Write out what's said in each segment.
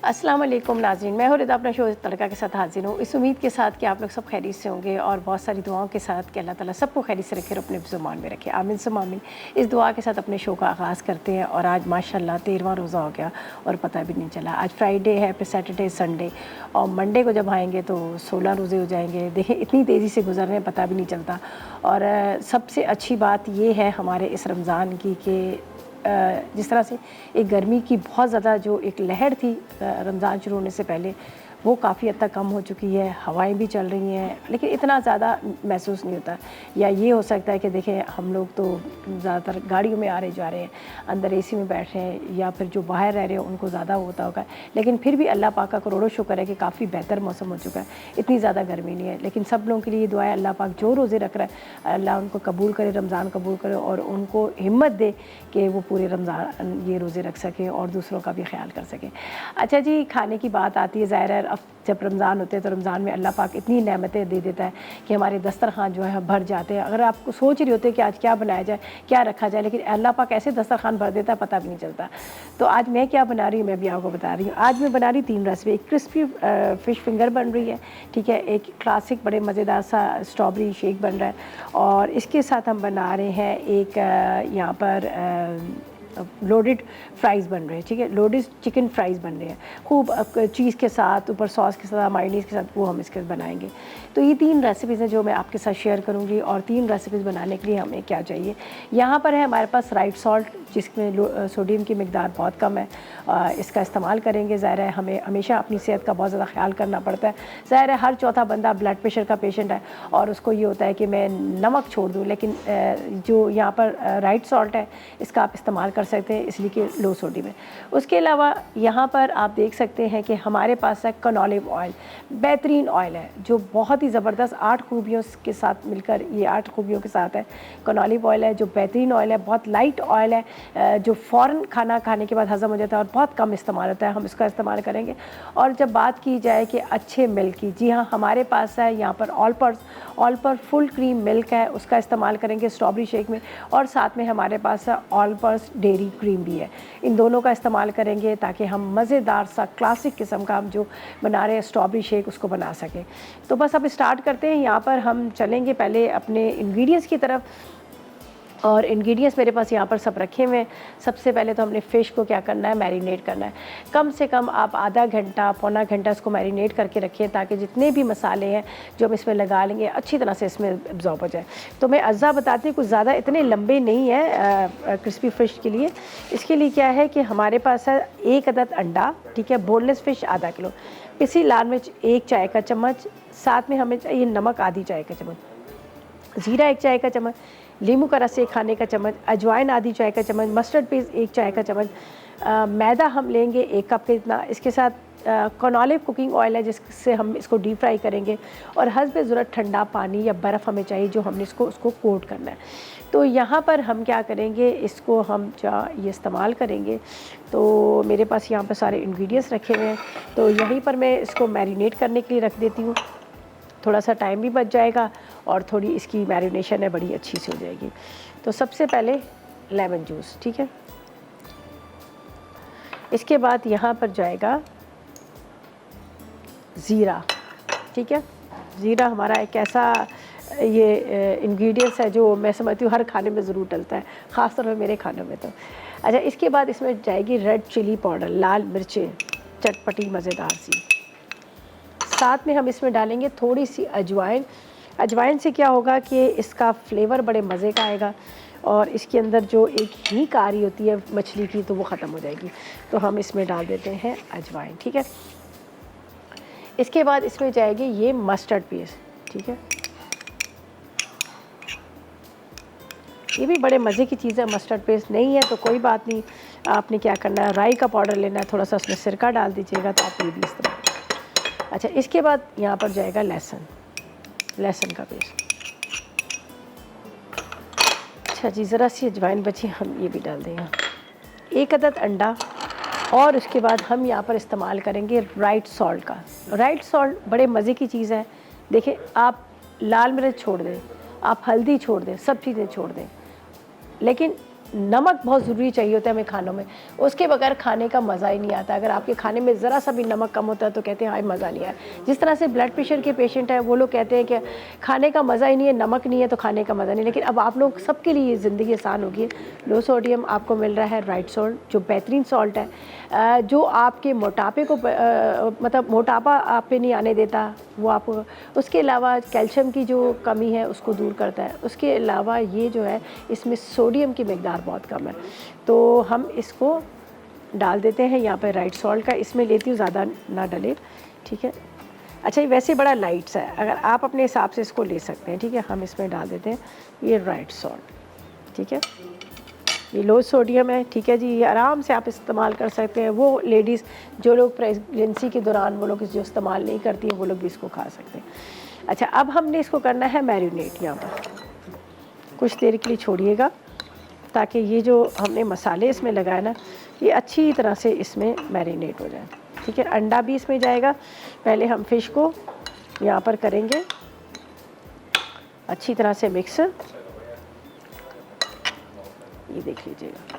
अस्सलाम वालेकुम नाज़रीन, मैं हूँ रिदा अपना शो तड़का के साथ हाजिर हूँ। इस उम्मीद के साथ कि आप लोग सब खैरियत से होंगे और बहुत सारी दुआओं के साथ कि अल्लाह ताला सबको खैरियत से रखे और अपने ज़ुबान में रखे, आमीन सुम्मा आमीन। इस दुआ के साथ अपने शो का आगाज़ करते हैं और आज माशाल्लाह 13वां रोज़ा हो गया और पता भी नहीं चला। आज फ्राइडे है, फिर सैटरडे, संडे और मंडे को जब आएँगे तो 16 रोज़े हो जाएंगे। देखें इतनी तेज़ी से गुजर रहे हैं, पता भी नहीं चलता। और सबसे अच्छी बात ये है हमारे इस रमज़ान की कि जिस तरह से एक गर्मी की बहुत ज़्यादा जो एक लहर थी रमज़ान शुरू होने से पहले, वो काफ़ी हद तक कम हो चुकी है। हवाएं भी चल रही हैं लेकिन इतना ज़्यादा महसूस नहीं होता। या ये हो सकता है कि देखें हम लोग तो ज़्यादातर गाड़ियों में आ रहे जा रहे हैं, अंदर एसी में बैठ रहे हैं, या फिर जो बाहर रह रहे हैं उनको ज़्यादा होता होगा। लेकिन फिर भी अल्लाह पाक का करोड़ों शुक्र है कि काफ़ी बेहतर मौसम हो चुका है, इतनी ज़्यादा गर्मी नहीं है। लेकिन सब लोगों के लिए दुआ है अल्लाह पाक जो रोज़े रख रहा है अल्लाह उनको कबूल करे, रमज़ान कबूल करे और उनको हिम्मत दे कि वो पूरे रमज़ान ये रोज़े रख सकें और दूसरों का भी ख्याल कर सकें। अच्छा जी, खाने की बात आती है, ज़ाहिर है अब जब रमज़ान होते हैं तो रमज़ान में अल्लाह पाक इतनी नेमतें दे देता है कि हमारे दस्तरखान जो है भर जाते हैं। अगर आप सोच रहे होते हैं कि आज क्या बनाया जाए, क्या रखा जाए, लेकिन अल्लाह पाक ऐसे दस्तरखान भर देता है पता भी नहीं चलता। तो आज मैं क्या बना रही हूँ, मैं भी आपको बता रही हूँ। आज मैं बना रही 3 रेसिपी। एक क्रिस्पी फ़िश फिंगर बन रही है, ठीक है। एक क्लासिक बड़े मज़ेदार सा स्ट्रॉबेरी शेक बन रहा है और इसके साथ हम बना रहे हैं एक यहाँ पर लोडेड फ्राइज़ बन रहे हैं, ठीक है। लोडेड चिकन फ्राइज़ बन रहे हैं खूब चीज़ के साथ, ऊपर सॉस के साथ, मायोनीज़ के साथ, वो हम इसके बनाएंगे। तो ये 3 रेसिपीज़ हैं जो मैं आपके साथ शेयर करूँगी। और 3 रेसिपीज़ बनाने के लिए हमें क्या चाहिए, यहाँ पर है हमारे पास राइट सॉल्ट, जिसमें सोडियम की मिकदार बहुत कम है। इसका इस्तेमाल करेंगे। ज़ाहिर है हमें हमेशा अपनी सेहत का बहुत ज़्यादा ख्याल करना पड़ता है। ज़ाहिर है हर चौथा बंदा ब्लड प्रेशर का पेशेंट है और उसको ये होता है कि मैं नमक छोड़ दूँ, लेकिन जो यहाँ पर राइट सॉल्ट है इसका आप इस्तेमाल कर सकते हैं, इसलिए कि लो सोडियम है। उसके अलावा यहाँ पर आप देख सकते हैं कि हमारे पास है कनोलिव ऑयल, बेहतरीन ऑयल है जो बहुत ही ज़बरदस्त 8 खूबियों के साथ मिलकर, ये 8 खूबियों के साथ है। कनोलिव ऑयल है जो बेहतरीन ऑयल है, बहुत लाइट ऑयल है, जो फ़ौरन खाना खाने के बाद हज़म हो जाता है और बहुत कम इस्तेमाल होता है। हम इसका इस्तेमाल करेंगे। और जब बात की जाए कि अच्छे मिल्क की, जी हाँ, हमारे पास है यहाँ पर ऑल पर फुल क्रीम मिल्क है, उसका इस्तेमाल करेंगे स्ट्रॉबेरी शेक में। और साथ में हमारे पास है ऑल पर डेयरी क्रीम भी है। इन दोनों का इस्तेमाल करेंगे ताकि हम मज़ेदार सा क्लासिक किस्म का हम जो बना रहे हैं स्ट्रॉबेरी शेक उसको बना सकें। तो बस अब स्टार्ट करते हैं। यहाँ पर हम चलेंगे पहले अपने इंग्रेडिएंट्स की तरफ और इंग्रेडिएंट्स मेरे पास यहाँ पर सब रखे हुए हैं। सबसे पहले तो हमने फ़िश को क्या करना है, मैरिनेट करना है। कम से कम आप आधा घंटा पौना घंटा इसको मैरिनेट करके रखें ताकि जितने भी मसाले हैं जो हम इसमें लगा लेंगे अच्छी तरह से इसमें एब्जॉर्ब हो जाए। तो मैं अज्जा बताती हूँ, कुछ ज़्यादा इतने लंबे नहीं है क्रिस्पी फ़िश के लिए। इसके लिए क्या है कि हमारे पास है 1 अदद अंडा, ठीक है, बोनलेस फ़िश आधा किलो, पिसी लाल मिर्च 1 चाय का चम्मच, साथ में हमें चाहिए नमक आधी चाय का चम्मच, ज़ीरा 1 चाय का चम्मच, नींबू का रस 1 खाने का चम्मच, अजवाइन आधी चाय का चम्मच, मस्टर्ड पेस्ट 1 चाय का चम्मच, मैदा हम लेंगे 1 कप के इतना। इसके साथ कनोलिव कुकिंग ऑयल है जिससे हम इसको डीप फ्राई करेंगे। और हस्ब ज़रूरत ठंडा पानी या बर्फ़ हमें चाहिए जो हमने उसको कोट करना है। तो यहाँ पर हम क्या करेंगे, इसको हम ये इस्तेमाल करेंगे। तो मेरे पास यहाँ पर सारे इंग्रेडिएंट्स रखे हुए हैं, तो यहीं पर मैं इसको मैरिनेट करने के लिए रख देती हूँ। थोड़ा सा टाइम भी बच जाएगा और थोड़ी इसकी मैरिनेशन है बड़ी अच्छी सी हो जाएगी। तो सबसे पहले लेमन जूस, ठीक है। इसके बाद यहाँ पर जाएगा ज़ीरा, ठीक है। ज़ीरा हमारा एक ऐसा ये इंग्रेडिएंट्स है जो मैं समझती हूँ हर खाने में ज़रूर डलता है, ख़ास तौर पर मेरे खानों में तो। अच्छा, इसके बाद इसमें जाएगी रेड चिली पाउडर, लाल मिर्चें चटपटी मज़ेदार सी। साथ में हम इसमें डालेंगे थोड़ी सी अजवाइन। अजवाइन से क्या होगा कि इसका फ्लेवर बड़े मज़े का आएगा और इसके अंदर जो एक हींग आ रही होती है मछली की तो वो ख़त्म हो जाएगी। तो हम इसमें डाल देते हैं अजवाइन, ठीक है। इसके बाद इसमें जाएगी ये मस्टर्ड पेस्ट, ठीक है। ये भी बड़े मज़े की चीज़ है। मस्टर्ड पेस्ट नहीं है तो कोई बात नहीं, आपने क्या करना है, राई का पाउडर लेना है, थोड़ा सा उसमें सिरका डाल दीजिएगा तो आप ये भी इस्तेमाल। अच्छा, इसके बाद यहाँ पर जाएगा लहसुन का पेस्ट। अच्छा जी, ज़रा सी अजवाइन बची, हम ये भी डाल देंगे। 1 अदद अंडा। और उसके बाद हम यहाँ पर इस्तेमाल करेंगे राइट सॉल्ट का। राइट सॉल्ट बड़े मज़े की चीज़ है। देखिए, आप लाल मिर्च छोड़ दें, आप हल्दी छोड़ दें, सब चीज़ें छोड़ दें, लेकिन नमक बहुत ज़रूरी चाहिए होता है हमें खानों में, उसके बगैर खाने का मज़ा ही नहीं आता। अगर आपके खाने में ज़रा सा भी नमक कम होता है तो कहते हैं हाय मज़ा नहीं आया। जिस तरह से ब्लड प्रेशर के पेशेंट है वो लोग कहते हैं कि खाने का मज़ा ही नहीं है, नमक नहीं है तो खाने का मज़ा नहीं। लेकिन अब आप लोग सबके लिए ज़िंदगी आसान होगी। लो सोडियम आपको मिल रहा है राइट सॉल्ट, जो बेहतरीन सॉल्ट है, जो आपके मोटापे को मतलब मोटापा आप पे नहीं आने देता वो आपको। उसके अलावा कैल्शियम की जो कमी है उसको दूर करता है। उसके अलावा ये जो है इसमें सोडियम की मिकदार बहुत कम है, तो हम इसको डाल देते हैं यहाँ पर राइट सॉल्ट का। इसमें लेती हूँ ज़्यादा ना डले, ठीक है। अच्छा ये वैसे बड़ा लाइट्स है, अगर आप अपने हिसाब से इसको ले सकते हैं, ठीक है। हम इसमें डाल देते हैं ये राइट सॉल्ट, ठीक है। ये लो सोडियम है, ठीक है जी। ये आराम से आप इस्तेमाल कर सकते हैं। वो लेडीज़ जो लोग प्रेगनेंसी के दौरान वो लोग जो इस्तेमाल नहीं करती हैं वो लोग भी इसको खा सकते हैं। अच्छा अब हमने इसको करना है मैरिनेट। यहाँ पर कुछ देर के लिए छोड़िएगा ताकि ये जो हमने मसाले इसमें लगाए ना ये अच्छी तरह से इसमें मैरिनेट हो जाए, ठीक है। अंडा भी इसमें जाएगा। पहले हम फ़िश को यहाँ पर करेंगे अच्छी तरह से मिक्स, ये देख लीजिएगा।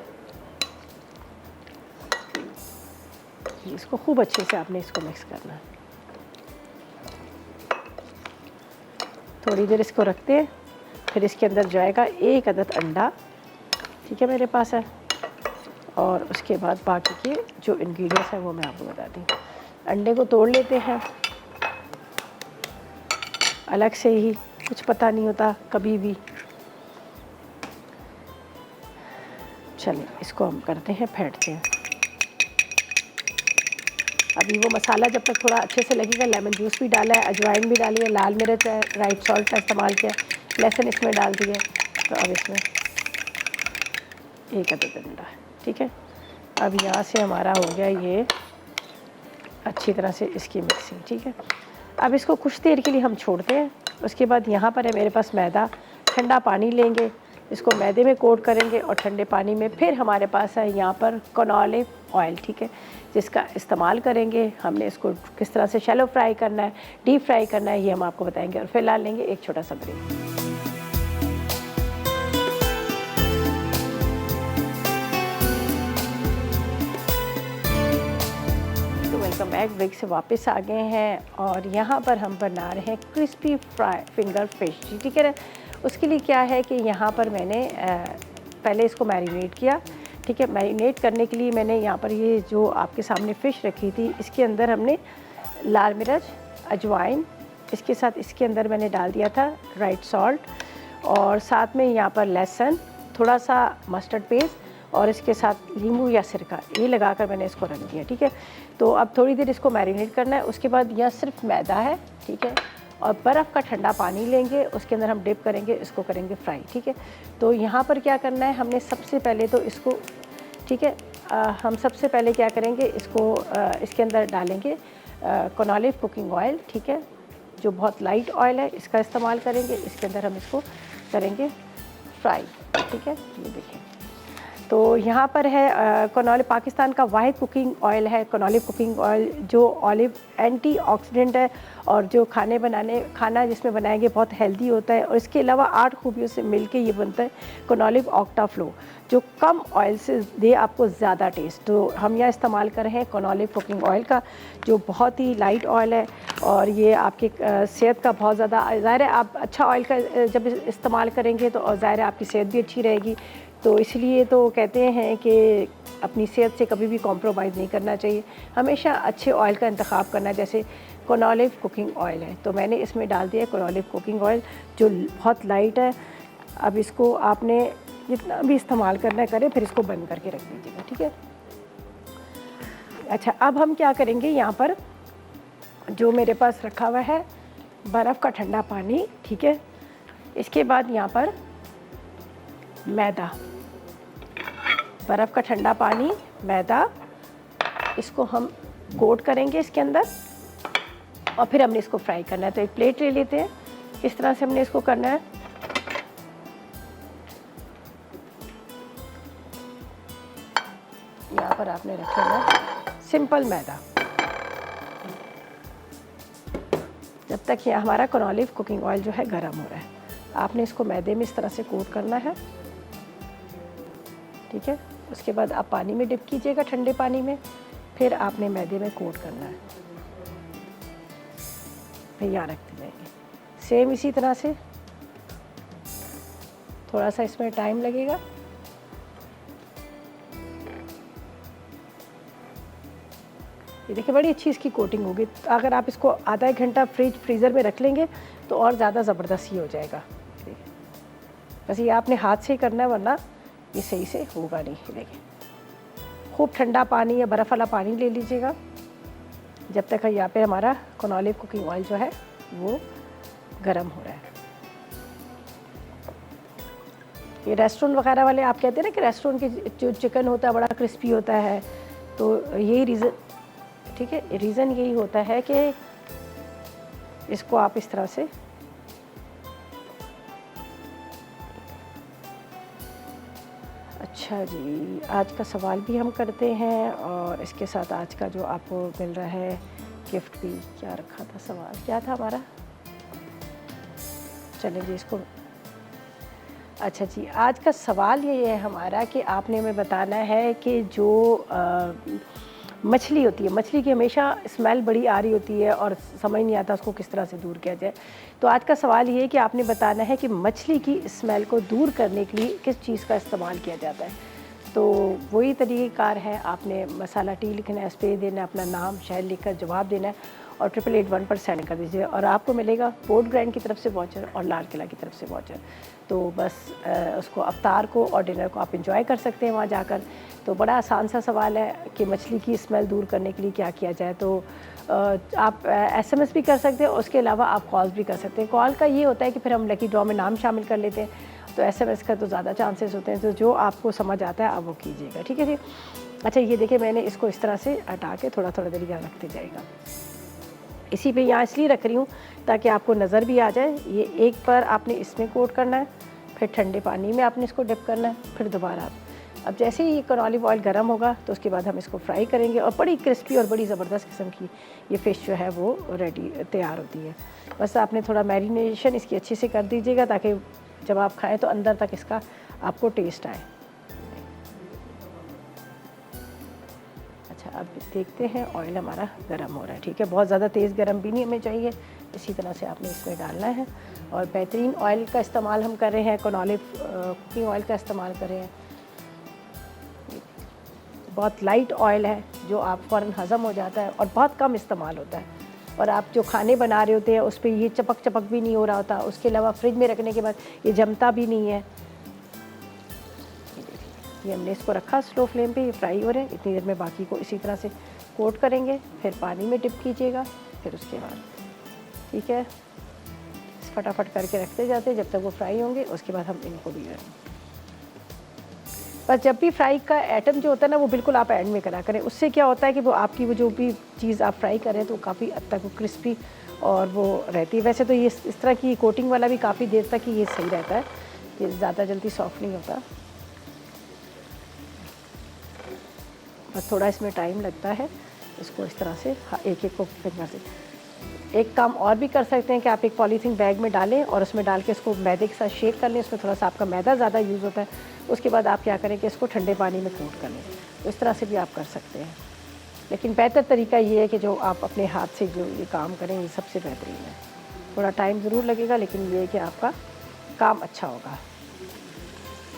इसको खूब अच्छे से आपने इसको मिक्स करना है। थोड़ी देर इसको रखते हैं, फिर इसके अंदर जाएगा एक अदद अंडा, ठीक है मेरे पास है। और उसके बाद बाकी के जो इंग्रेडिएंट्स हैं वो मैं आपको बताती हूँ। अंडे को तोड़ लेते हैं अलग से ही, कुछ पता नहीं होता कभी भी। चलिए इसको हम करते हैं, फेंटते हैं। अभी वो मसाला जब तक थोड़ा अच्छे से लगेगा, लेमन जूस भी डाला है, अजवाइन भी डाली है, लाल मिर्च है, राइट सॉल्ट का इस्तेमाल किया, लहसुन इसमें डाल दिया। तो अब इसमें एक अदद अंडा है, ठीक है। अब यहाँ से हमारा हो गया ये अच्छी तरह से इसकी मिक्सिंग, ठीक है। अब इसको कुछ देर के लिए हम छोड़ते हैं। उसके बाद यहाँ पर है मेरे पास मैदा, ठंडा पानी लेंगे, इसको मैदे में कोट करेंगे और ठंडे पानी में फिर हमारे पास है यहाँ पर कनोला ऑयल, ठीक है, जिसका इस्तेमाल करेंगे। हमने इसको किस तरह से शैलो फ्राई करना है, डीप फ्राई करना है, ये हम आपको बताएंगे। और फिलहाल लेंगे एक छोटा सा ब्रेक। Welcome back. ब्रेक से वापस आ गए हैं और यहाँ पर हम बना रहे हैं क्रिस्पी फ्राई फिंगर फिश, ठीक है ना। उसके लिए क्या है कि यहाँ पर मैंने पहले इसको मैरिनेट किया, ठीक है। मैरिनेट करने के लिए मैंने यहाँ पर ये जो आपके सामने फ़िश रखी थी इसके अंदर हमने लाल मिर्च, अजवाइन, इसके साथ इसके अंदर मैंने डाल दिया था राइट सॉल्ट, और साथ में यहाँ पर लहसुन, थोड़ा सा मस्टर्ड पेस्ट और इसके साथ नींबू या सिरका, ये लगाकर मैंने इसको रख दिया, ठीक है। तो अब थोड़ी देर इसको मैरिनेट करना है। उसके बाद यह सिर्फ मैदा है, ठीक है, और बर्फ़ का ठंडा पानी लेंगे, उसके अंदर हम डिप करेंगे, इसको करेंगे फ्राई, ठीक है। तो यहाँ पर क्या करना है, हमने सबसे पहले तो इसको, ठीक है, हम सबसे पहले क्या करेंगे, इसको इसके अंदर डालेंगे कनोला कुकिंग ऑयल, ठीक है, जो बहुत लाइट ऑयल है, इसका इस्तेमाल करेंगे। इसके अंदर हम इसको करेंगे फ्राई, ठीक है। ये देखिए, तो यहाँ पर है कनोला पाकिस्तान का वाहिद कुकिंग ऑयल है कनोला कुकिंग ऑयल, जो ऑलिव एंटीऑक्सीडेंट है और जो खाना जिसमें बनाएंगे बहुत हेल्दी होता है। और इसके अलावा 8 खूबियों से मिलके ये बनता है कनोला ऑक्टा फ्लो, जो कम ऑयल से दे आपको ज़्यादा टेस्ट। तो हम यहाँ इस्तेमाल कर रहे हैं कनोला कुकिंग ऑयल का, जो बहुत ही लाइट ऑयल है और ये आपकी सेहत का बहुत ज़्यादा, ज़ाहिर है आप अच्छा ऑयल का जब इस्तेमाल करेंगे तो ज़ाहिर है आपकी सेहत भी अच्छी रहेगी। तो इसलिए तो कहते हैं कि अपनी सेहत से कभी भी कॉम्प्रोमाइज़ नहीं करना चाहिए, हमेशा अच्छे ऑयल का इंतखाब करना है। जैसे कनोला कुकिंग ऑयल है तो मैंने इसमें डाल दिया कनोला कुकिंग ऑयल, जो बहुत लाइट है। अब इसको आपने जितना भी इस्तेमाल करना है करें, फिर इसको बंद करके रख दीजिएगा, ठीक है। अच्छा, अब हम क्या करेंगे, यहाँ पर जो मेरे पास रखा हुआ है बर्फ़ का ठंडा पानी, ठीक है। इसके बाद यहाँ पर मैदा, बर्फ़ का ठंडा पानी, मैदा, इसको हम कोट करेंगे इसके अंदर और फिर हमने इसको फ्राई करना है। तो एक प्लेट ले लेते हैं, इस तरह से हमने इसको करना है। यहाँ पर आपने रखना है सिंपल मैदा, जब तक ये हमारा कनोला कुकिंग ऑयल जो है गर्म हो रहा है। आपने इसको मैदे में इस तरह से कोट करना है। ठीक है। उसके बाद आप पानी में डिप कीजिएगा, ठंडे पानी में, फिर आपने मैदे में कोट करना है, फिर यहाँ रखते जाएंगे। सेम इसी तरह से, थोड़ा सा इसमें टाइम लगेगा। ये देखिए बड़ी अच्छी इसकी कोटिंग होगी। अगर आप इसको आधा एक घंटा फ्रीज़र में रख लेंगे तो और ज़्यादा ज़बरदस्त ही हो जाएगा। बस ये आपने हाथ से ही करना है, वरना ये सही से होगा नहीं। देखिए खूब ठंडा पानी या बर्फ़ वाला पानी ले लीजिएगा, जब तक यहाँ पे हमारा कैनोलिव कुकिंग ऑयल जो है वो गर्म हो रहा है। ये रेस्टोरेंट वगैरह वाले आप कहते हैं ना कि रेस्टोरेंट के जो चिकन होता है बड़ा क्रिस्पी होता है, तो यही रीज़न, ठीक है, रीज़न यही होता है कि इसको आप इस तरह से अच्छा जी, आज का सवाल भी हम करते हैं और इसके साथ आज का जो आपको मिल रहा है गिफ्ट भी। क्या रखा था सवाल, क्या था हमारा? चलें जी इसको, अच्छा जी, आज का सवाल ये है हमारा कि आपने हमें बताना है कि जो मछली होती है, मछली की हमेशा स्मेल बड़ी आ रही होती है और समझ नहीं आता उसको किस तरह से दूर किया जाए। तो आज का सवाल ये है कि आपने बताना है कि मछली की स्मेल को दूर करने के लिए किस चीज़ का इस्तेमाल किया जाता है। तो वही तरीक़ेकार है, आपने मसाला टी लिखना है, स्प्रे देना है, अपना नाम शहर लिखकर जवाब देना है और 8881 सेंड कर दीजिए और आपको मिलेगा पोर्ट ग्रैंड की तरफ से वाउचर और लाल किला की तरफ से वाउचर। तो बस उसको अफ्तार को और डिनर को आप इंजॉय कर सकते हैं वहाँ जाकर। तो बड़ा आसान सा सवाल है कि मछली की स्मेल दूर करने के लिए क्या किया जाए। तो आप SMS भी कर सकते हैं, उसके अलावा आप कॉल्स भी कर सकते हैं। कॉल का ये होता है कि फिर हम लकी ड्रॉ में नाम शामिल कर लेते हैं, तो SMS का तो ज़्यादा चांसेस होते हैं। तो जो आपको समझ आता है आप वो कीजिएगा, ठीक है जी। अच्छा ये देखिए मैंने इसको इस तरह से हटा के थोड़ा थोड़ा देर यहाँ रखते जाएगा। इसी पे यहाँ इसलिए रख रही हूँ ताकि आपको नज़र भी आ जाए। ये एक बार आपने इसमें कोट करना है, फिर ठंडे पानी में आपने इसको डिप करना है, फिर दोबारा। अब जैसे ही ये कैनोलिव ऑयल गर्म होगा तो उसके बाद हम इसको फ्राई करेंगे और बड़ी क्रिस्पी और बड़ी ज़बरदस्त किस्म की ये फ़िश जो है वो रेडी तैयार होती है। बस आपने थोड़ा मैरिनेशन इसकी अच्छे से कर दीजिएगा ताकि जब आप खाएँ तो अंदर तक इसका आपको टेस्ट आए। अब देखते हैं ऑयल हमारा गर्म हो रहा है, ठीक है। बहुत ज़्यादा तेज़ गर्म भी नहीं हमें चाहिए, इसी तरह से आपने इसमें डालना है। और बेहतरीन ऑयल का इस्तेमाल हम कर रहे हैं, कैनोलिव कुकिंग ऑयल का इस्तेमाल कर रहे हैं। बहुत लाइट ऑयल है जो आप फ़ौरन हज़म हो जाता है और बहुत कम इस्तेमाल होता है। और आप जो खाने बना रहे होते हैं उस पर ये चपक चपक भी नहीं हो रहा होता। उसके अलावा फ्रिज में रखने के बाद ये जमता भी नहीं है। ये हमने इसको रखा स्लो फ्लेम पे, ये फ्राई हो रहे हैं। इतनी देर में बाकी को इसी तरह से कोट करेंगे, फिर पानी में डिप कीजिएगा, फिर उसके बाद ठीक है फटाफट करके रखते जाते हैं जब तक वो फ्राई होंगे। उसके बाद हम इनको भी बस जब भी फ्राई का आइटम जो होता है ना वो बिल्कुल आप एंड में करा करें। उससे क्या होता है कि वो आपकी वो जो भी चीज़ आप फ्राई करें तो काफ़ी हद तक वो क्रिस्पी और वो रहती है। वैसे तो ये इस तरह की कोटिंग वाला भी काफ़ी देर तक ही ये सही रहता है, ये ज़्यादा जल्दी सॉफ्ट नहीं होता। बस थोड़ा इसमें टाइम लगता है, इसको इस तरह से एक एक को फिंगर से। एक काम और भी कर सकते हैं कि आप एक पॉलीथीन बैग में डालें और उसमें डाल के इसको मैदे के साथ शेक कर लें। उसमें थोड़ा सा आपका मैदा ज़्यादा यूज़ होता है। उसके बाद आप क्या करें कि इसको ठंडे पानी में कोट कर लें। तो इस तरह से भी आप कर सकते हैं, लेकिन बेहतर तरीका ये है कि जो आप अपने हाथ से जो ये काम करें ये सबसे बेहतरीन है। थोड़ा टाइम ज़रूर लगेगा लेकिन ये है कि आपका काम अच्छा होगा।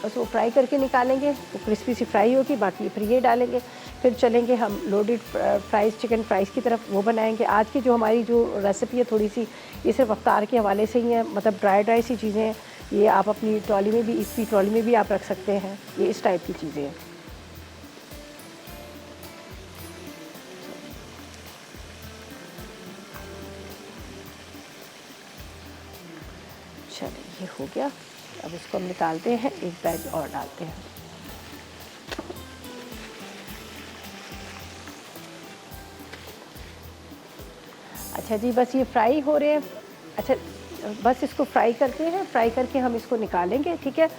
बस वो फ्राई करके निकालेंगे तो क्रिस्पी सी फ्राई होगी। बाकी फिर ये डालेंगे, फिर चलेंगे हम लोडेड फ्राइज़ चिकन फ्राइज़ की तरफ, वो बनाएंगे। आज की जो हमारी जो रेसिपी है थोड़ी सी ये सिर्फ अफ्तार के हवाले से ही है, मतलब ड्राई सी चीज़ें हैं। ये आप अपनी ट्रॉली में भी, इसकी ट्रॉली में भी आप रख सकते हैं। ये इस टाइप की चीज़ें हैं। चलिए ये हो गया। अब इसको हम निकालते हैं, एक बैच और डालते हैं। अच्छा जी, बस ये फ्राई हो रहे हैं। अच्छा बस इसको फ्राई करते हैं, फ्राई करके हम इसको निकालेंगे, ठीक है।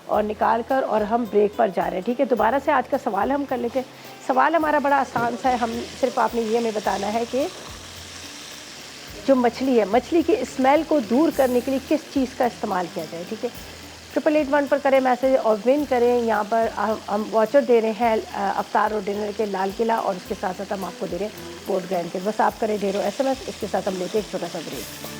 और निकाल कर और हम ब्रेक पर जा रहे हैं, ठीक है। दोबारा से आज का सवाल हम कर लेते हैं। सवाल हमारा बड़ा आसान सा है, हम सिर्फ आपने ये हमें बताना है कि जो मछली है, मछली की स्मेल को दूर करने के लिए किस चीज़ का इस्तेमाल किया जाए, ठीक है। 888 पर करें मैसेज और विन करें। यहाँ पर हम वाचर दे रहे हैं अफ्तार और डिनर के लाल किला, और उसके साथ साथ हम आपको दे रहे हैं पोर्ट ग्रैंड के। बस आप करें ढेरों SMS, इसके साथ हम लेते हैं एक छोटा सा ब्रेक।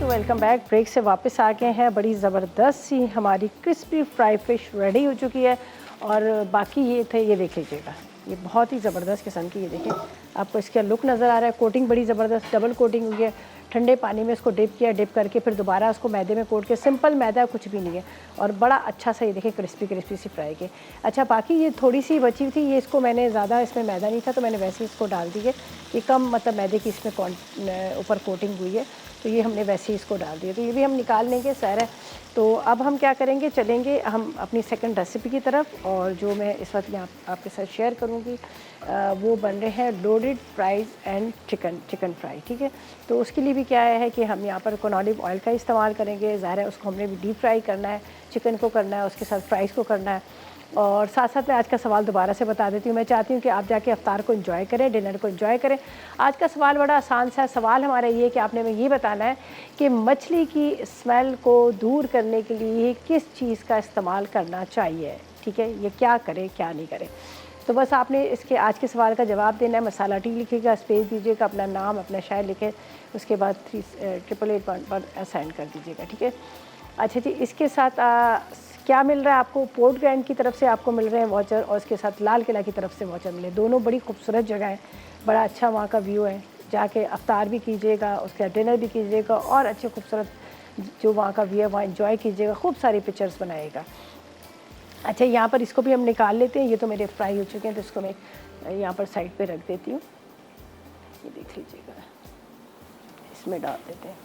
Welcome back. ब्रेक से वापस आ गए हैं। बड़ी ज़बरदस्त सी हमारी क्रिस्पी फ्राई फिश रेडी हो चुकी है, और बाकी ये थे, ये देख लीजिएगा, ये बहुत ही ज़बरदस्त किस्म की, ये देखें आपको इसका लुक नज़र आ रहा है। कोटिंग बड़ी ज़बरदस्त डबल कोटिंग हुई है। ठंडे पानी में इसको डिप किया, डिप करके फिर दोबारा उसको मैदे में कोट के, सिंपल मैदा कुछ भी नहीं है, और बड़ा अच्छा सा ये देखें क्रिस्पी क्रिस्पी सी फ्राई के। अच्छा, बाकी ये थोड़ी सी बची हुई थी, ये इसको मैंने ज़्यादा इसमें मैदा नहीं था तो मैंने वैसे ही इसको डाल दी है कि कम मतलब मैदे की इसमें ऊपर कोटिंग हुई है, तो ये हमने वैसे ही इसको डाल दिया। तो ये भी हम निकाल लेंगे सर है। तो अब हम क्या करेंगे, चलेंगे हम अपनी सेकंड रेसिपी की तरफ, और जो मैं इस वक्त यहाँ आपके साथ शेयर करूँगी वो बन रहे हैं loaded fries and chicken fry. ठीक है, तो उसके लिए भी क्या है कि हम यहाँ पर ऑलिव ऑयल का इस्तेमाल करेंगे। ज़ाहिर है उसको हमने भी डीप फ्राई करना है, चिकन को करना है, उसके साथ फ्राइज़ को करना है। और साथ साथ मैं आज का सवाल दोबारा से बता देती हूँ। मैं चाहती हूँ कि आप जाके अफ्तार को एंजॉय करें, डिनर को एंजॉय करें। आज का सवाल बड़ा आसान सा सवाल हमारा ये कि आपने हमें ये बताना है कि मछली की स्मेल को दूर करने के लिए किस चीज़ का इस्तेमाल करना चाहिए। ठीक है, ये क्या करें क्या नहीं करें। तो बस आपने इसके आज के सवाल का जवाब देना है। मसाला टी लिखिएगा, स्पेस दीजिएगा, अपना नाम अपना शहर लिखें, उसके बाद 888 पर सेंड कर दीजिएगा। ठीक है, अच्छा जी, इसके साथ क्या मिल रहा है आपको, पोर्ट ग्रैंड की तरफ से आपको मिल रहे हैं वाचर, और उसके साथ लाल किला की तरफ से वाचर मिले। दोनों बड़ी खूबसूरत जगह है, बड़ा अच्छा वहाँ का व्यू है। जाके अफ्तार भी कीजिएगा, उसके बाद डिनर भी कीजिएगा, और अच्छे खूबसूरत जो वहाँ का व्यू है वहाँ इंजॉय कीजिएगा, खूब सारी पिक्चर्स बनाइएगा। अच्छा, यहाँ पर इसको भी हम निकाल लेते हैं। ये तो मेरे फ्राई हो चुके हैं, तो इसको मैं यहाँ पर साइड पे रख देती हूँ। ये देख लीजिएगा, इसमें डाल देते हैं।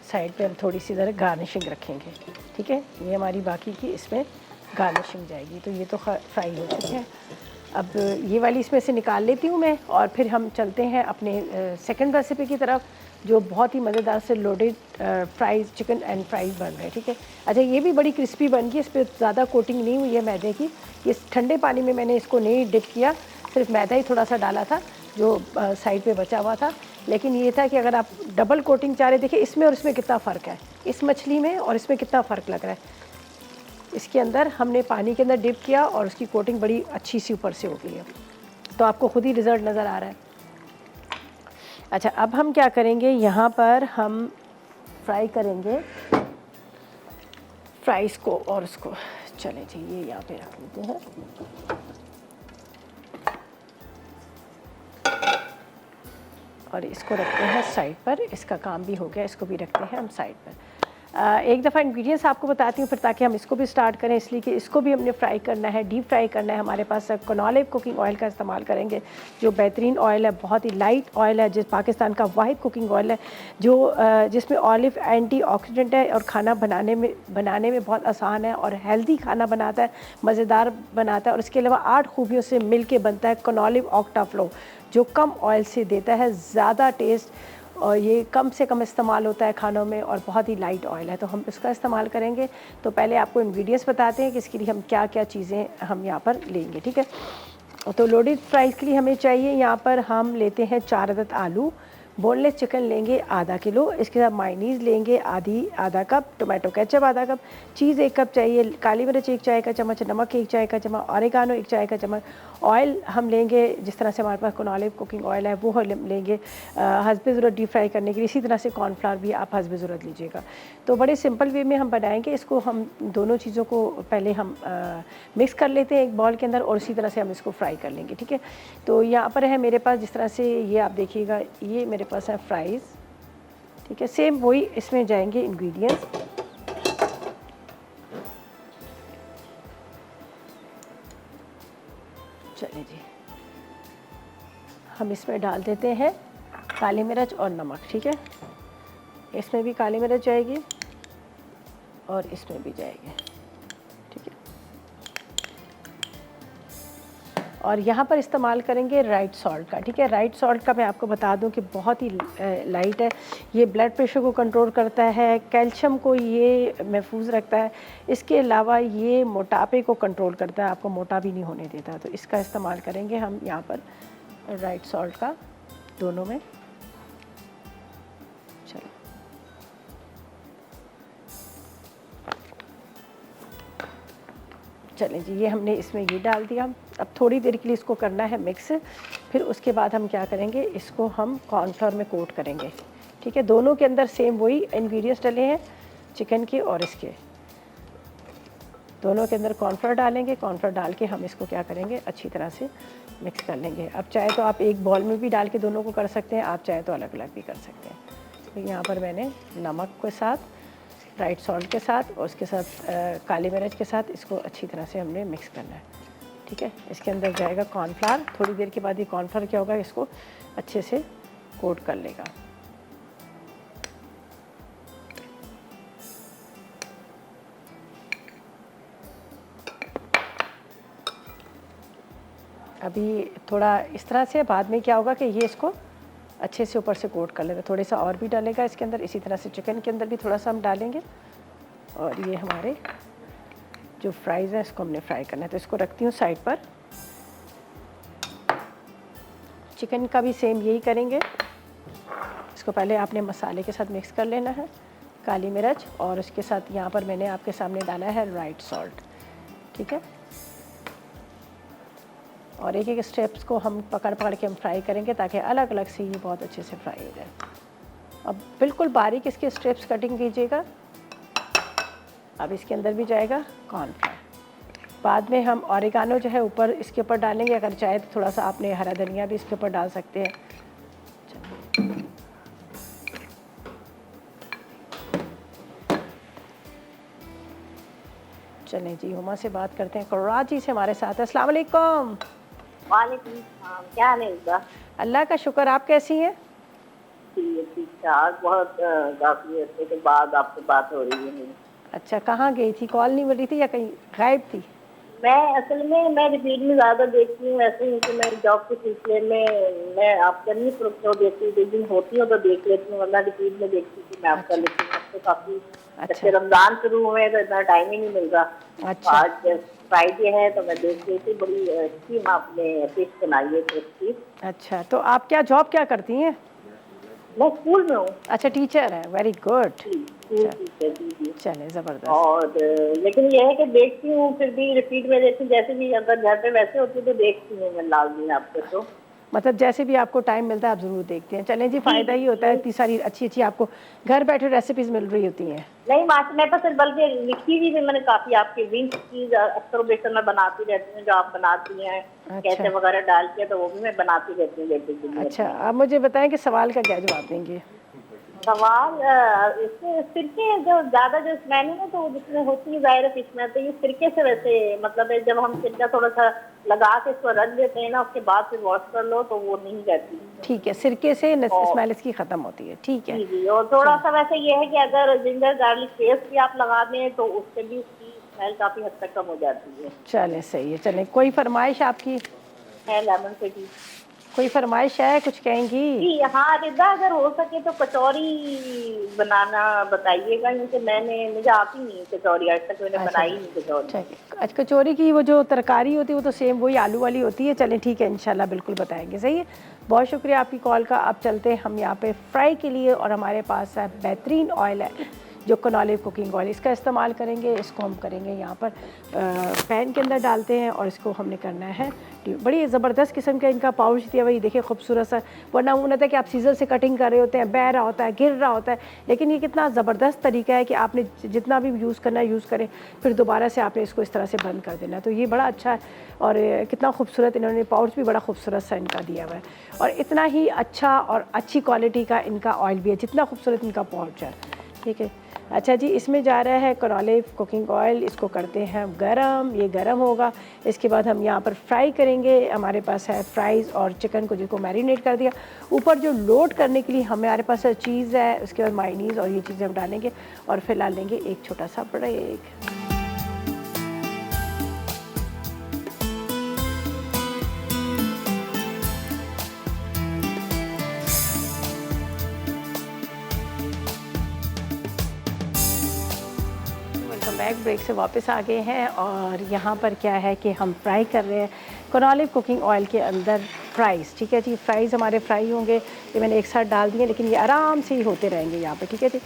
साइड पे हम थोड़ी सी ज़रा गार्निशिंग रखेंगे। ठीक है, ये हमारी बाकी की इसमें गार्निशिंग जाएगी। तो ये तो फ्राई हो चुके हैं। अब ये वाली इसमें से निकाल लेती हूँ मैं, और फिर हम चलते हैं अपने सेकंड रेसिपी की तरफ, जो बहुत ही मज़ेदार से loaded fries chicken and fries बन रहे हैं। ठीक है, अच्छा, ये भी बड़ी क्रिस्पी बन गई, इस पर ज़्यादा कोटिंग नहीं हुई है मैदे की। ये ठंडे पानी में मैंने इसको नहीं डिप किया, सिर्फ मैदा ही थोड़ा सा डाला था जो साइड पे बचा हुआ था। लेकिन ये था कि अगर आप डबल कोटिंग चाह रहे, देखिए इसमें और इसमें कितना फ़र्क है, इस मछली में और इसमें कितना फ़र्क लग रहा है। इसके अंदर हमने पानी के अंदर डिप किया और उसकी कोटिंग बड़ी अच्छी सी ऊपर से हो गई है, तो आपको खुद ही रिज़ल्ट नज़र आ रहा है। अच्छा, अब हम क्या करेंगे, यहाँ पर हम फ्राई करेंगे फ्राइज़ को, और उसको चलें जी ये यहाँ पे रख लेते हैं। और इसको रखते हैं साइड पर, इसका काम भी हो गया, इसको भी रखते हैं हम साइड पर। एक दफ़ा इंग्रेडिएंट्स आपको बताती हूँ फिर, ताकि हम इसको भी स्टार्ट करें, इसलिए कि इसको भी हमने फ्राई करना है, डीप फ्राई करना है। हमारे पास कनॉलिव कुकिंग ऑयल का इस्तेमाल करेंगे, जो बेहतरीन ऑयल है, बहुत ही लाइट ऑयल है, जिस पाकिस्तान का वाहिद कुकिंग ऑयल है जो जिसमें ऑलिव एंटीऑक्सीडेंट है और खाना बनाने में बहुत आसान है, और हेल्दी खाना बनाता है, मज़ेदार बनाता है, और इसके अलावा 8 खूबियों से मिल के बनता है कनॉलिव ऑक्टाफ्लो, जो कम ऑयल से देता है ज़्यादा टेस्ट, और ये कम से कम इस्तेमाल होता है खानों में, और बहुत ही लाइट ऑयल है, तो हम इसका इस्तेमाल करेंगे। तो पहले आपको इंग्रेडिएंट्स बताते हैं कि इसके लिए हम क्या क्या चीज़ें हम यहाँ पर लेंगे। ठीक है, तो लोडेड फ्राइज़ के लिए हमें चाहिए, यहाँ पर हम लेते हैं 4 अदद आलू, बोनलेस चिकन लेंगे आधा किलो, इसके साथ मायनीज़ लेंगे आधा कप, टोमेटो केचप आधा कप, चीज़ 1 कप चाहिए, काली मिर्च 1 चाय का चम्मच, नमक 1 चाय का चम्मच, ऑरिगानो 1 चाय का चम्मच, ऑयल हम लेंगे जिस तरह से हमारे पास कनॉलिव कुकिंग ऑयल है वो लेंगे हस्बे ज़रूरत डीप फ्राई करने के लिए। इसी तरह से कॉर्नफ्लावर भी आप हस्बे ज़रूरत लीजिएगा। तो बड़े सिंपल वे में हम बनाएंगे इसको। हम दोनों चीज़ों को पहले हम मिक्स कर लेते हैं एक बॉल के अंदर, और इसी तरह से हम इसको फ्राई कर लेंगे। ठीक है, तो यहाँ पर है मेरे पास जिस तरह से ये आप देखिएगा, ये मेरे पास है फ्राइज़। ठीक है, सेम वही इसमें जाएंगे इंग्रेडिएंट्स। चलिए जी, हम इसमें डाल देते हैं काली मिर्च और नमक। ठीक है, इसमें भी काली मिर्च जाएगी और इसमें भी जाएगी। ठीक है, और यहाँ पर इस्तेमाल करेंगे राइट सॉल्ट का। ठीक है, राइट सॉल्ट का मैं आपको बता दूं कि बहुत ही लाइट है, ये ब्लड प्रेशर को कंट्रोल करता है, कैल्शियम को ये महफूज रखता है, इसके अलावा ये मोटापे को कंट्रोल करता है, आपको मोटा भी नहीं होने देता। तो इसका इस्तेमाल करेंगे हम यहाँ पर राइट सॉल्ट का दोनों में। चलो चलें जी, ये हमने इसमें ये डाल दिया। अब थोड़ी देर के लिए इसको करना है मिक्स, फिर उसके बाद हम क्या करेंगे, इसको हम कॉर्नफ्लोर में कोट करेंगे। ठीक है, दोनों के अंदर सेम वही इंग्रेडिएंट्स डले हैं, चिकन के और इसके, दोनों के अंदर कॉर्नफ्लोर डालेंगे। कॉर्नफ्लोर डाल के हम इसको क्या करेंगे, अच्छी तरह से मिक्स कर लेंगे। अब चाहे तो आप एक बॉल में भी डाल के दोनों को कर सकते हैं, आप चाहे तो अलग अलग भी कर सकते हैं। तो यहाँ पर मैंने नमक के साथ, राइट सॉल्ट के साथ और उसके साथ काली मिर्च के साथ इसको अच्छी तरह से हमने मिक्स करना है। ठीक है, इसके अंदर जाएगा कॉर्नफ्लावर। थोड़ी देर के बाद ये कॉर्नफ्लावर क्या होगा, इसको अच्छे से कोट कर लेगा। अभी थोड़ा इस तरह से, बाद में क्या होगा कि ये इसको अच्छे से ऊपर से कोट कर लेगा। थोड़ा सा और भी डालेगा इसके अंदर, इसी तरह से चिकन के अंदर भी थोड़ा सा हम डालेंगे। और ये हमारे जो फ्राइज़ हैं इसको हमने फ्राई करना है, तो इसको रखती हूँ साइड पर। चिकन का भी सेम यही करेंगे। इसको पहले आपने मसाले के साथ मिक्स कर लेना है, काली मिर्च, और उसके साथ यहाँ पर मैंने आपके सामने डाला है राइट सॉल्ट। ठीक है, और एक एक स्टेप्स को हम पकड़ पकड़ के हम फ्राई करेंगे ताकि अलग अलग से ये बहुत अच्छे से फ्राई हो जाए। अब बिल्कुल बारीक इसके स्टेप्स कटिंग कीजिएगा। अब इसके अंदर भी जाएगा कॉर्नफ्लावर। बाद में हम ऑरिगानो जो है ऊपर इसके ऊपर डालेंगे, अगर चाहे तो थोड़ा सा आपने हरा धनिया भी इसके ऊपर डाल सकते हैं। चलें जी, हुमा से बात करते हैं। कराची से हमारे साथ है। अस्सलाम वालेकुम। वालेकुम सलाम, क्या हाल है? अल्लाह का शुक्र, आप कैसी हैं? ठीक ठाक। बहुत काफी अर्से के बाद आपसे बात हो रही है मेरी। अच्छा, कहाँ गई थी? कॉल नहीं मिल रही थी या कहीं गायब थी? मैं रिपीट में ज़्यादा देखती हूँ, ऐसे ही कि मैं जॉब के सिलसिले में मैं आपका नहीं प्रोग्राम देखती हूँ, जिस दिन होती हूँ तो देख लेती हूँ, वरना रिपीट में देखती थी मैं आपका। लेकिन अब तो काफ़ी अच्छे रमज़ान शुरू हुए तो इतना टाइम ही नहीं मिल रहा। अच्छा, आज फ्राइडे है तो मैं देख रही थी, बड़ी अच्छी आपने फिश बनाई है क्रिस्पी। अच्छा, तो आप क्या जॉब क्या करती हैं? मैं स्कूल में हूँ। अच्छा, टीचर है, वेरी गुड। चले, ज़बरदस्त। और लेकिन यह है कि देखती हूँ, फिर भी रिपीट में देखती हूँ, जैसे भी अगर घर पे वैसे होती तो देखती हूँ मैं लाजमी आपको। तो मतलब जैसे भी आपको टाइम मिलता है आप ज़रूर देखते हैं। चलें जी, फ़ायदा ही होता है, इतनी सारी अच्छी अच्छी आपको घर बैठे रेसिपीज़ मिल रही होती हैं। नहीं मैं तो सिर्फ बल्कि लिखी हुई भी मैंने काफ़ी आपकी विंग्स चीज़ अक्सर बेसन में बनाती रहती हूँ, जो आप बनाती हैं। अच्छा। कैसे वगैरह डाल के, तो वो भी मैं बनाती रहती हूँ बेटे के लिए। अच्छा, आप मुझे बताएं कि सवाल का क्या जवाब देंगे? सवाल इससे सिरके जो ज़्यादा जो स्मेलिंग है तो जिसमें होती है ज़ाहिर फिश में, तो ये सिरके से वैसे मतलब है, जब हम सिरका थोड़ा सा लगा के इसको रख देते हैं ना, उसके बाद फिर वॉश कर लो तो वो नहीं रहती। ठीक है, सिरके से स्मेल इसकी ख़त्म होती है। ठीक है जी, और थोड़ा सा वैसे ये है कि अगर जिंजर गार्लिक पेस्ट भी आप लगा दें तो उससे भी उसकी स्मेल काफ़ी हद तक कम हो जाती है। चलें, सही है। चलें, कोई फरमाइश आपकी है लेमन से की कोई फरमाइश है, कुछ कहेंगी? जी हाँ रिदा, अगर हो सके तो कचौरी बनाना बताइएगा, क्योंकि मुझे आती नहीं कचौरी, आज तक मैंने बनाई नहीं कचौरी। अच्छा, कचौरी की वो जो तरकारी होती है वो तो सेम वही आलू वाली होती है। चलें ठीक है, इंशाल्लाह बिल्कुल बताएंगे। सही है, बहुत शुक्रिया आपकी कॉल का। अब चलते हैं हम यहाँ पे फ्राई के लिए, और हमारे पास है बेहतरीन ऑयल है जो कनॉलिव कुकिंग ऑयल, इसका इस्तेमाल करेंगे। इसको हम करेंगे यहाँ पर पैन के अंदर डालते हैं और इसको हमने करना है। बड़ी ज़बरदस्त किस्म का इनका पाउच दिया हुआ, ये देखिए खूबसूरत सा। वरना वो होता है कि आप सीजर से कटिंग कर रहे होते हैं, बह रहा होता है, गिर रहा होता है, लेकिन ये कितना ज़बरदस्त तरीका है कि आपने जितना भी यूज़ करना है यूज़ करें, फिर दोबारा से आपने इसको इस तरह से बंद कर देना। तो ये बड़ा अच्छा है, और कितना खूबसूरत इन्होंने पाउच भी बड़ा खूबसूरत सा इनका दिया हुआ है, और इतना ही अच्छा और अच्छी क्वालिटी का इनका ऑयल भी है, जितना खूबसूरत इनका पाउच है। ठीक है, अच्छा जी, इसमें जा रहा है कनॉलिव कुकिंग ऑयल। इसको करते हैं गरम, ये गरम होगा। इसके बाद हम यहाँ पर फ्राई करेंगे। हमारे पास है फ्राइज़ और चिकन को जिसको मैरिनेट कर दिया। ऊपर जो लोड करने के लिए हमारे पास चीज़ है, उसके बाद मायोनीज़ और ये चीज़ें हम डालेंगे, और फिलहाल लेंगे एक छोटा सा ब्रेक। बैक ब्रेक से वापस आ गए हैं और यहाँ पर क्या है कि हम फ्राई कर रहे हैं कोनॉलिव कुकिंग ऑयल के अंदर फ्राइज़। ठीक है जी, फ्राइज़ हमारे फ्राई होंगे। ये मैंने एक साथ डाल दिए, लेकिन ये आराम से ही होते रहेंगे यहाँ पे। ठीक है जी,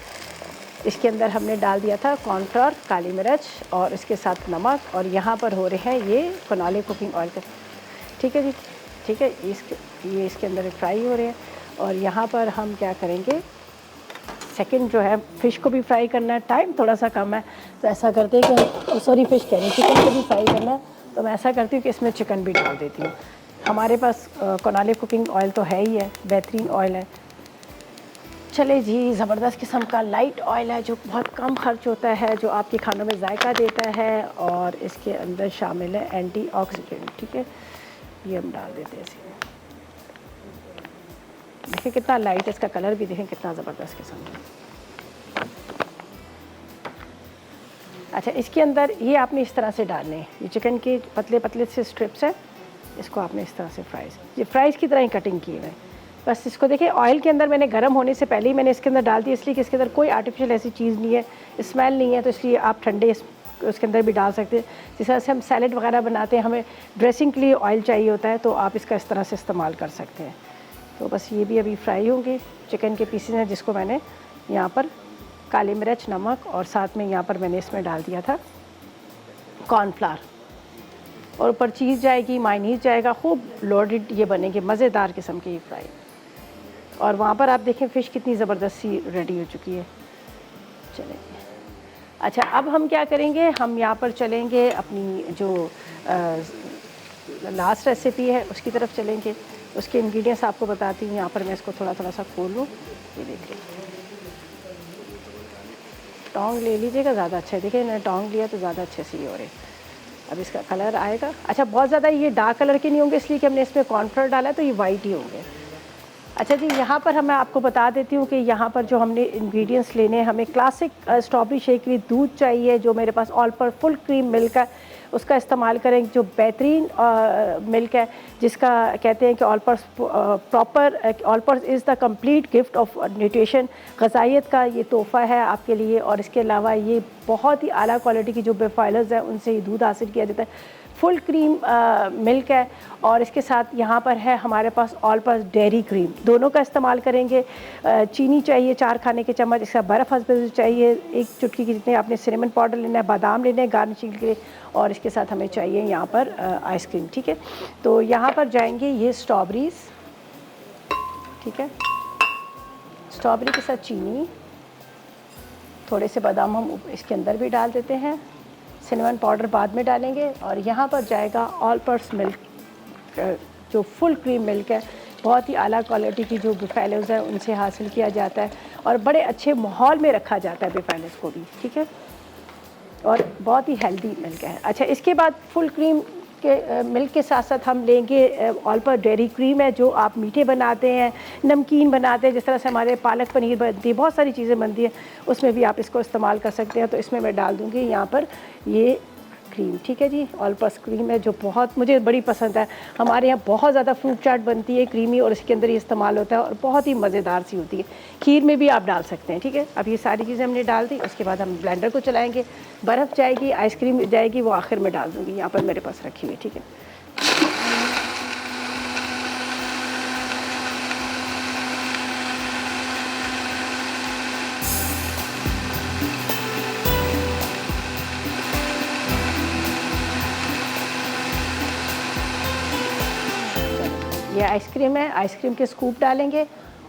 इसके अंदर हमने डाल दिया था कॉर्नफ्लोर, काली मिर्च और इसके साथ नमक, और यहाँ पर हो रहे हैं ये कोनॉलिव कुकिंग ऑयल का। ठीक है जी, ठीक है, ये इसके अंदर फ्राई हो रहे हैं। और यहाँ पर हम क्या करेंगे, सेकंड जो है फ़िश को भी फ्राई करना है, टाइम थोड़ा सा कम है तो ऐसा करते हैं कि सॉरी फ़िश कह रही हूँ, चिकन को भी फ्राई करना है तो मैं ऐसा करती हूँ कि इसमें चिकन भी डाल देती हूँ। हमारे पास कोनॉलिव कुकिंग ऑयल तो है ही है, बेहतरीन ऑयल है। चले जी, ज़बरदस्त किस्म का लाइट ऑयल है जो बहुत कम खर्च होता है, जो आपके खानों में जायका देता है और इसके अंदर शामिल है एंटीऑक्सीडेंट। ठीक है, ये हम डाल देते हैं इसमें। देखिए कितना लाइट है, इसका कलर भी देखें कितना ज़बरदस्त किस्म का। अच्छा, इसके अंदर ये आपने इस तरह से डालने हैं, ये चिकन के पतले पतले से स्ट्रिप्स हैं, इसको आपने इस तरह से ये फ्राइज़ की तरह ही कटिंग किए हुए हैं। बस इसको देखिए, ऑयल के अंदर मैंने गर्म होने से पहले ही मैंने इसके अंदर डाल दिया, इसलिए कि इसके अंदर कोई आर्टिफिशियल ऐसी चीज़ नहीं है, स्मेल नहीं है, तो इसलिए आप ठंडे उसके अंदर भी डाल सकते हैं। जिस तरह से हम सैलेड वगैरह बनाते हैं, हमें ड्रेसिंग के लिए ऑयल चाहिए होता है, तो आप इसका इस तरह से इस्तेमाल कर सकते हैं। तो बस ये भी अभी फ्राई होंगे। चिकन के पीसेस हैं जिसको मैंने यहाँ पर काली मिर्च, नमक और साथ में यहाँ पर मैंने इसमें डाल दिया था कॉर्नफ्लावर, और ऊपर चीज़ जाएगी, मायनीज़ जाएगा, खूब लोडेड ये बनेंगे मज़ेदार किस्म के ये फ्राई। और वहाँ पर आप देखें फ़िश कितनी ज़बरदस्त सी रेडी हो चुकी है। चलें, अच्छा अब हम क्या करेंगे, हम यहाँ पर चलेंगे अपनी जो लास्ट रेसिपी है उसकी तरफ चलेंगे। उसके इंग्रेडिएंट्स आपको बताती हूँ। यहाँ पर मैं इसको थोड़ा थोड़ा सा खोल लूँ, ये देखिए, टोंग ले लीजिएगा, ज़्यादा अच्छा है। देखिए मैंने टोंग लिया तो ज़्यादा अच्छे से ये हो रहे। अब इसका कलर आएगा, अच्छा बहुत ज़्यादा ये डार्क कलर के नहीं होंगे, इसलिए कि हमने इसमें कॉर्नफ्लोर डाला है तो ये वाइट ही होंगे। अच्छा जी, यहाँ पर मैं आपको बता देती हूँ कि यहाँ पर जो हमने इंग्रेडिएंट्स लेने हैं, हमें क्लासिक स्ट्रॉबेरी शेक के लिए दूध चाहिए, जो मेरे पास ऑल पर फुल क्रीम मिल्क है, उसका इस्तेमाल करें, जो बेहतरीन मिल्क है, जिसका कहते हैं कि Olper is the complete gift of nutrition, ग़िज़ाइयत का ये तोहफ़ा है आपके लिए। और इसके अलावा ये बहुत ही आला क्वालिटी की जो बेफाइलर्स हैं उनसे ये दूध हासिल किया जाता है, फुल क्रीम मिल्क है। और इसके साथ यहाँ पर है हमारे पास ऑल पर्पस डेयरी क्रीम, दोनों का इस्तेमाल करेंगे। चीनी चाहिए 4 खाने के चम्मच, इसका बर्फ़ हस्बे चाहिए 1 चुटकी की, जितने आपने सिनेमन पाउडर लेना है, बादाम लेने हैं गार्निशिंग के लिए, और इसके साथ हमें चाहिए यहाँ पर आइसक्रीम। ठीक है, तो यहाँ पर जाएंगे ये स्ट्रॉबेरीज़। ठीक है, स्ट्रॉबेरी के साथ चीनी, थोड़े से बादाम हम इसके अंदर भी डाल देते हैं, सिनेमन पाउडर बाद में डालेंगे। और यहाँ पर जाएगा ऑल पर्पस मिल्क, जो फुल क्रीम मिल्क है, बहुत ही आला क्वालिटी की जो बिफेलोज़ है उनसे हासिल किया जाता है, और बड़े अच्छे माहौल में रखा जाता है बिफेलोज़ को भी। ठीक है, और बहुत ही हेल्दी मिल्क है। अच्छा, इसके बाद फुल क्रीम के मिल्क के साथ साथ हम लेंगे ऑल पर डेयरी क्रीम है, जो आप मीठे बनाते हैं, नमकीन बनाते हैं, जिस तरह से हमारे पालक पनीर बनती है, बहुत सारी चीज़ें बनती हैं, उसमें भी आप इसको इस्तेमाल कर सकते हैं। तो इसमें मैं डाल दूँगी यहाँ पर ये क्रीम। ठीक है जी, ऑल पर्पस क्रीम है जो बहुत मुझे बड़ी पसंद है। हमारे यहाँ बहुत ज़्यादा फ्रूट चाट बनती है क्रीमी, और इसके अंदर ये इस्तेमाल होता है और बहुत ही मज़ेदार सी होती है। खीर में भी आप डाल सकते हैं। ठीक है, अब ये सारी चीज़ें हमने डाल दी, उसके बाद हम ब्लेंडर को चलाएँगे, बर्फ़ जाएगी, आइसक्रीम जाएगी, वो आखिर में डाल दूँगी, यहाँ पर मेरे पास रखी हुई। ठीक है, ये आइसक्रीम है, आइसक्रीम के स्कूप डालेंगे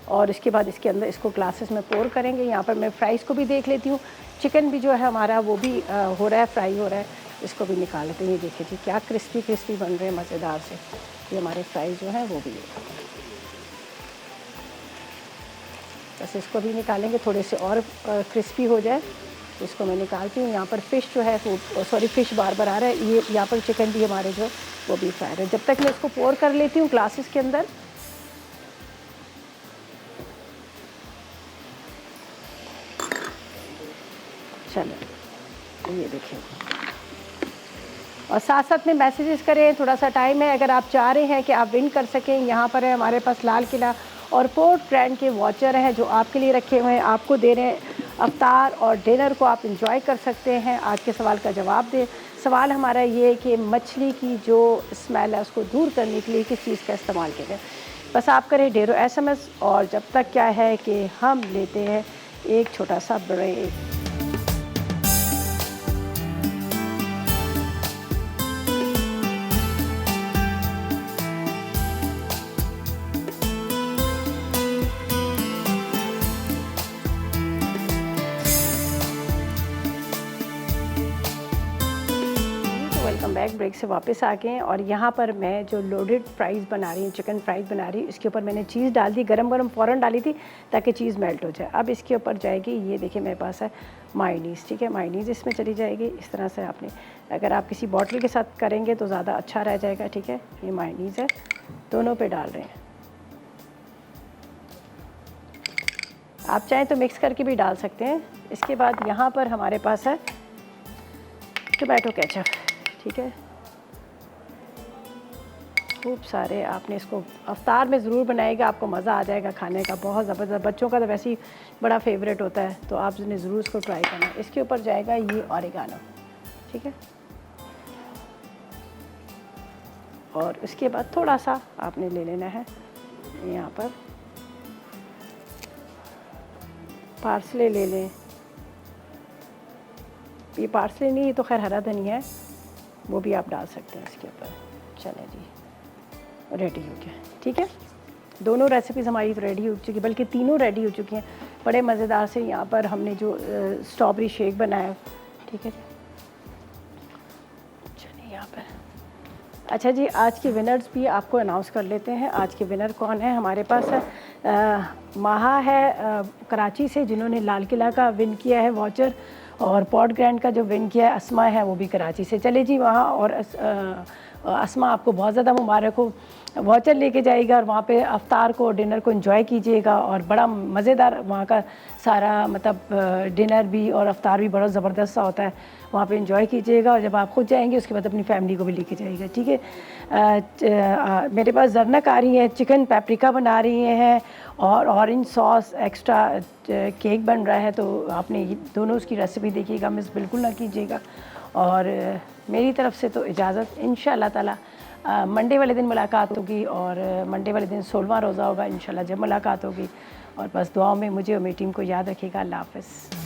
और इसके बाद इसके अंदर इसको ग्लासेस में पोर करेंगे। यहाँ पर मैं फ्राइज़ को भी देख लेती हूँ, चिकन भी जो है हमारा वो भी हो रहा है, फ्राई हो रहा है, इसको भी निकाल लेते हैं। ये देखिए जी क्या क्रिस्पी क्रिस्पी बन रहे हैं मज़ेदार से। ये हमारे फ्राइज़ जो हैं वो भी है, बस इसको भी निकालेंगे, थोड़े से और क्रिस्पी हो जाए। इसको मैं निकालती हूँ। यहाँ पर फ़िश जो है वो फ़िश बार बार आ रहा है, ये यहाँ पर चिकन भी हमारे जो वो भी फ्राई है। जब तक मैं इसको पोर कर लेती हूँ ग्लासेस के अंदर। चलो ये देखिए, और साथ साथ में मैसेजेस करें, थोड़ा सा टाइम है, अगर आप चाह रहे हैं कि आप विन कर सकें। यहाँ पर है हमारे पास लाल किला और पोर्ट ट्रेंड के वॉचर हैं जो आपके लिए रखे हुए हैं, आपको दे रहे हैं अफ्तार और डिनर को आप इंजॉय कर सकते हैं। आज के सवाल का जवाब दें। सवाल हमारा ये है कि मछली की जो स्मेल है उसको दूर करने के लिए किस चीज़ का इस्तेमाल करें। बस आप करें ढेरों SMS, और जब तक क्या है कि हम लेते हैं एक छोटा सा ब्रेक। Welcome back. ब्रेक से वापस आ गए हैं और यहाँ पर मैं जो लोडेड फ्राइज़ बना रही हूँ, चिकन फ्राइज़ बना रही हूँ, इसके ऊपर मैंने चीज़ डाल दी, गरम गरम फ़ौरन डाली थी ताकि चीज़ मेल्ट हो जाए। अब इसके ऊपर जाएगी, ये देखिए मेरे पास है मायोनीज़, ठीक है, मायोनीज़ इसमें चली जाएगी। इस तरह से आपने, अगर आप किसी बॉटल के साथ करेंगे तो ज़्यादा अच्छा रह जाएगा, ठीक है। ये मायोनीज़ है, दोनों पे डाल रहे हैं। आप चाहें तो मिक्स करके भी डाल सकते हैं। इसके बाद यहाँ पर हमारे पास है टोमेटो केचप, ठीक है, खूब सारे। आपने इसको अफ्तार में ज़रूर बनाएगा, आपको मज़ा आ जाएगा खाने का, बहुत ज़बरदस्त। बच्चों का तो वैसे ही बड़ा फेवरेट होता है, तो आपने ज़रूर इसको ट्राई करना। इसके ऊपर जाएगा ये ऑरिगानो, ठीक है, और उसके बाद थोड़ा सा आपने ले लेना है यहाँ पर पार्सले ले लें। ये पार्सले नहीं, ये तो खैर हरा धनिया है, वो भी आप डाल सकते हैं इसके ऊपर। चलें जी, रेडी हो गया, ठीक है। दोनों रेसिपीज़ हमारी रेडी हो चुकी, बल्कि तीनों रेडी हो चुकी हैं। बड़े मज़ेदार से यहाँ पर हमने जो स्ट्रॉबेरी शेक बनाया, ठीक है। चलिए यहाँ पर, अच्छा जी, आज के विनर्स भी आपको अनाउंस कर लेते हैं। आज के विनर कौन है हमारे पास है? माहा है कराची से, जिन्होंने लाल किला का विन किया है वाउचर, और पॉट ग्रैंड का जो विन किया है अस्मा है, वो भी कराची से। चले जी वहाँ, और अस्मा आपको बहुत ज़्यादा मुबारक हो, वाउचर लेके जाइएगा और वहाँ पे अफ्तार को, डिनर को एंजॉय कीजिएगा। और बड़ा मज़ेदार वहाँ का सारा, मतलब डिनर भी और अफ्तार भी बड़ा ज़बरदस्त सा होता है, वहाँ पे एंजॉय कीजिएगा। और जब आप खुद जाएंगे उसके बाद अपनी फैमिली को भी लेके जाइएगा, ठीक है। मेरे पास ज़रनक आ रही है, चिकन पेपरिका बना रही हैं, और ऑरेंज सॉस एक्स्ट्रा केक बन रहा है, तो आपने दोनों उसकी रेसिपी देखिएगा, मिस बिल्कुल ना कीजिएगा। और मेरी तरफ से तो इजाज़त, इंशाअल्लाह ताला मंडे वाले दिन मुलाकात होगी, और मंडे वाले दिन 16वां रोज़ा होगा इंशाअल्लाह, जब मुलाकात होगी। और बस दुआओं में मुझे और मेरी टीम को याद रखिएगा। अल्लाह हाफ़िज़।